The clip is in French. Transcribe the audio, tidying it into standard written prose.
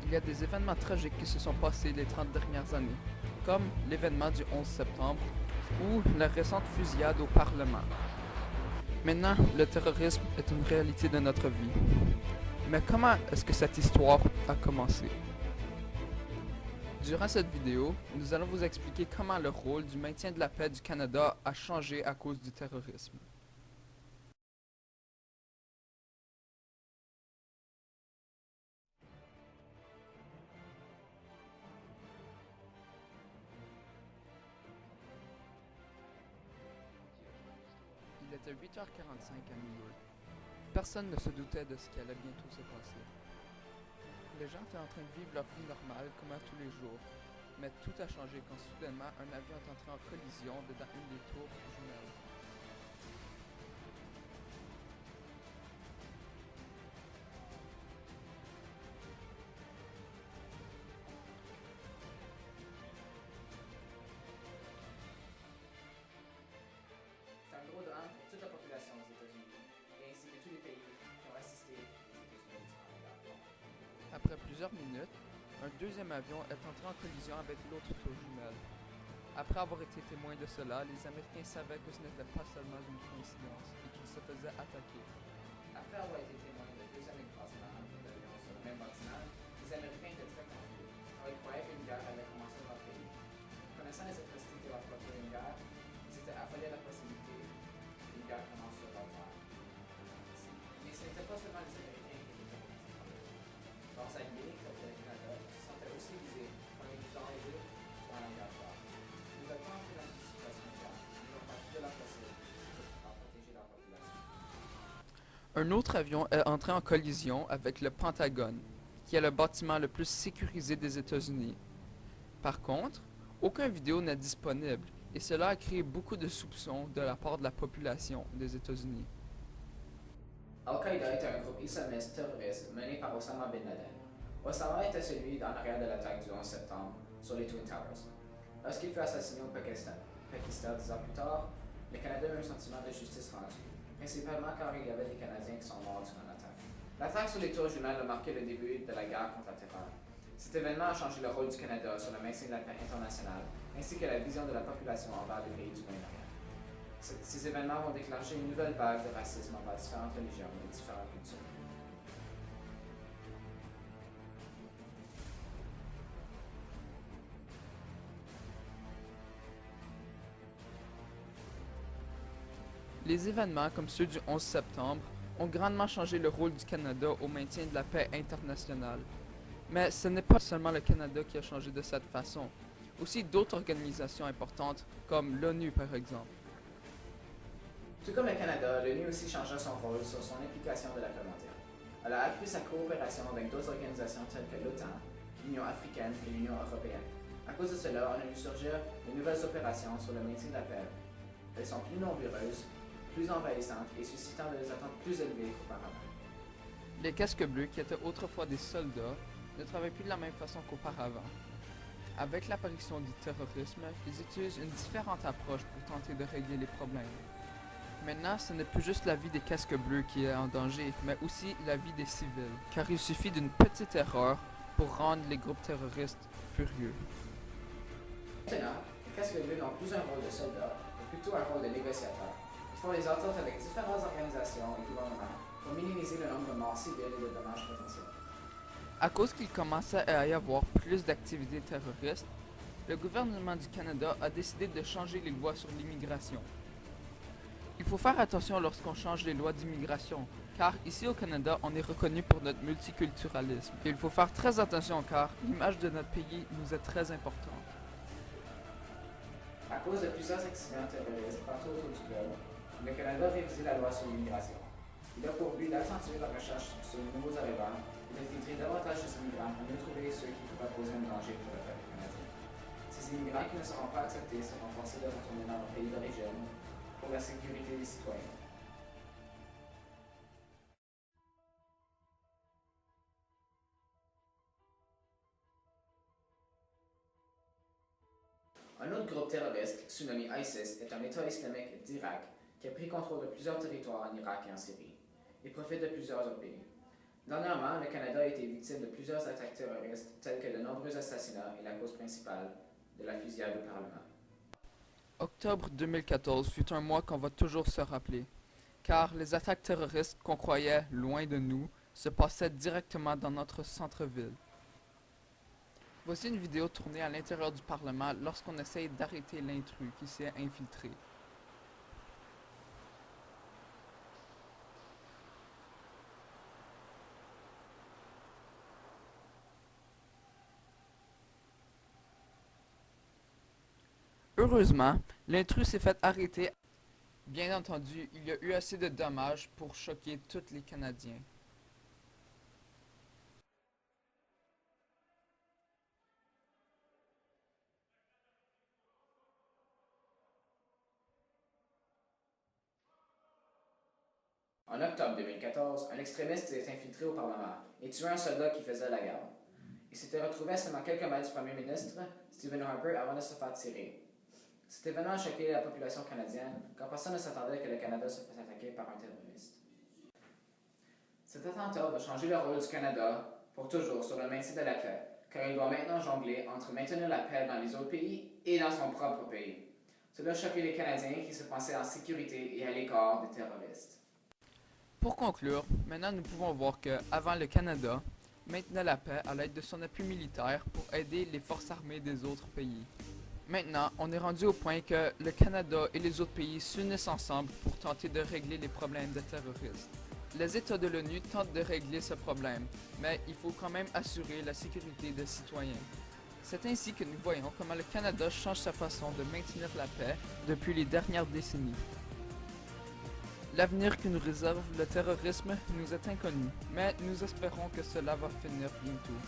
Il y a des événements tragiques qui se sont passés les 30 dernières années, comme l'événement du 11 septembre ou la récente fusillade au Parlement. Maintenant, le terrorisme est une réalité de notre vie. Mais comment est-ce que cette histoire a commencé? Durant cette vidéo, nous allons vous expliquer comment le rôle du maintien de la paix du Canada a changé à cause du terrorisme. Il était 8h45 à New York. Personne ne se doutait de ce qui allait bientôt se passer. Les gens étaient en train de vivre leur vie normale comme à tous les jours, mais tout a changé quand soudainement un avion est entré en collision dedans une des tours jumelles. C'est un gros drame pour toute la population des États-Unis, et ainsi que tous les pays qui ont assisté aux États-Unis durant la guerre. Après plusieurs minutes, un deuxième avion est entré en collision avec l'autre tour jumelle. Après avoir été témoins de cela, les Américains savaient que ce n'était pas seulement une coïncidence et qu'ils se faisaient attaquer. Après avoir été témoins de deux années de croisement d'avions sur le même bâtiment, les Américains étaient très confus, car ils croyaient qu'une guerre allait commencer dans leur pays. Connaissant les atrocités qui allaient provoquer une guerre, ils s'étaient affolés à la possibilité qu'une guerre commence sur leur terre. Mais ce n'était pas seulement les Américains qui étaient terrorisés. Leurs alliés, comme le Canada, se sentaient aussi visés quand ils nous ont aidés durant la guerre froide. Ils ne veulent pas entrer dans une situation de guerre, ils vont faire tout de leur possible pour protéger leur population. Un autre avion est entré en collision avec le Pentagone, qui est le bâtiment le plus sécurisé des États-Unis. Par contre, aucune vidéo n'est disponible et cela a créé beaucoup de soupçons de la part de la population des États-Unis. Al-Qaïda était un groupe islamiste terroriste mené par Osama Bin Laden. Osama était celui en arrière de l'attaque du 11 septembre sur les Twin Towers. Lorsqu'il fut assassiné au Pakistan 10 ans plus tard, le Canada eut un sentiment de justice rendue, principalement car il y avait des Canadiens qui sont morts durant l'attaque. L'attaque sur les tours jumelles a marqué le début de la guerre contre la terreur. Cet événement a changé le rôle du Canada sur le maintien de la paix internationale, ainsi que la vision de la population envers les pays du Moyen-Orient. Ces événements vont déclencher une nouvelle vague de racisme envers différentes religions et différentes cultures. Les événements comme ceux du 11 septembre ont grandement changé le rôle du Canada au maintien de la paix internationale. Mais ce n'est pas seulement le Canada qui a changé de cette façon, aussi d'autres organisations importantes comme l'ONU par exemple. Tout comme le Canada, l'ONU aussi changea son rôle sur son implication de la paix mondiale. Elle a accru sa coopération avec d'autres organisations telles que l'OTAN, l'Union africaine et l'Union européenne. À cause de cela, on a vu surgir de nouvelles opérations sur le maintien de la paix. Elles sont plus nombreuses, plus envahissantes et suscitant des attentes plus élevées qu'auparavant. Les casques bleus, qui étaient autrefois des soldats, ne travaillent plus de la même façon qu'auparavant. Avec l'apparition du terrorisme, ils utilisent une différente approche pour tenter de régler les problèmes. Maintenant, ce n'est plus juste la vie des casques bleus qui est en danger, mais aussi la vie des civils, car il suffit d'une petite erreur pour rendre les groupes terroristes furieux. Maintenant, les casques bleus n'ont plus un rôle de soldat, mais plutôt un rôle de négociateur. Ils font des ententes avec différentes organisations et gouvernements pour minimiser le nombre de morts civiles et de dommages potentiels. À cause qu'il commençait à y avoir plus d'activités terroristes, le gouvernement du Canada a décidé de changer les lois sur l'immigration. Il faut faire attention lorsqu'on change les lois d'immigration, car ici au Canada, on est reconnu pour notre multiculturalisme. Et il faut faire très attention car l'image de notre pays nous est très importante. À cause de plusieurs accidents terroristes partout autour du globe, le Canada a révisé la loi sur l'immigration. Il a pour but d'accentuer la recherche sur les nouveaux arrivants et de filtrer davantage les immigrants pour mieux trouver ceux qui pourraient poser un danger pour le peuple canadien. Ces immigrants qui ne seront pas acceptés seront forcés de retourner dans leur pays d'origine pour la sécurité des citoyens. Un autre groupe terroriste, surnommé ISIS, est un État islamique d'Irak qui a pris contrôle de plusieurs territoires en Irak et en Syrie. Il profite de plusieurs autres pays. Dernièrement, le Canada a été victime de plusieurs attaques terroristes, telles que de nombreux assassinats et la cause principale de la fusillade au Parlement. Octobre 2014 fut un mois qu'on va toujours se rappeler, car les attaques terroristes qu'on croyait loin de nous se passaient directement dans notre centre-ville. Voici une vidéo tournée à l'intérieur du Parlement lorsqu'on essaye d'arrêter l'intrus qui s'est infiltré. Heureusement, l'intrus s'est fait arrêter. Bien entendu, il y a eu assez de dommages pour choquer tous les Canadiens. En octobre 2014, un extrémiste s'est infiltré au Parlement et tué un soldat qui faisait la garde. Il s'était retrouvé à seulement quelques mètres du premier ministre, Stephen Harper, avant de se faire tirer. Cet événement a choqué la population canadienne, car personne ne s'attendait que le Canada se fasse attaquer par un terroriste. Cet attentat va changer le rôle du Canada pour toujours sur le maintien de la paix, car il doit maintenant jongler entre maintenir la paix dans les autres pays et dans son propre pays. Cela a choqué les Canadiens qui se pensaient en sécurité et à l'écart des terroristes. Pour conclure, maintenant nous pouvons voir que, avant le Canada, maintenait la paix à l'aide de son appui militaire pour aider les forces armées des autres pays. Maintenant, on est rendu au point que le Canada et les autres pays s'unissent ensemble pour tenter de régler les problèmes des terroristes. Les États de l'ONU tentent de régler ce problème, mais il faut quand même assurer la sécurité des citoyens. C'est ainsi que nous voyons comment le Canada change sa façon de maintenir la paix depuis les dernières décennies. L'avenir que nous réserve le terrorisme nous est inconnu, mais nous espérons que cela va finir bientôt.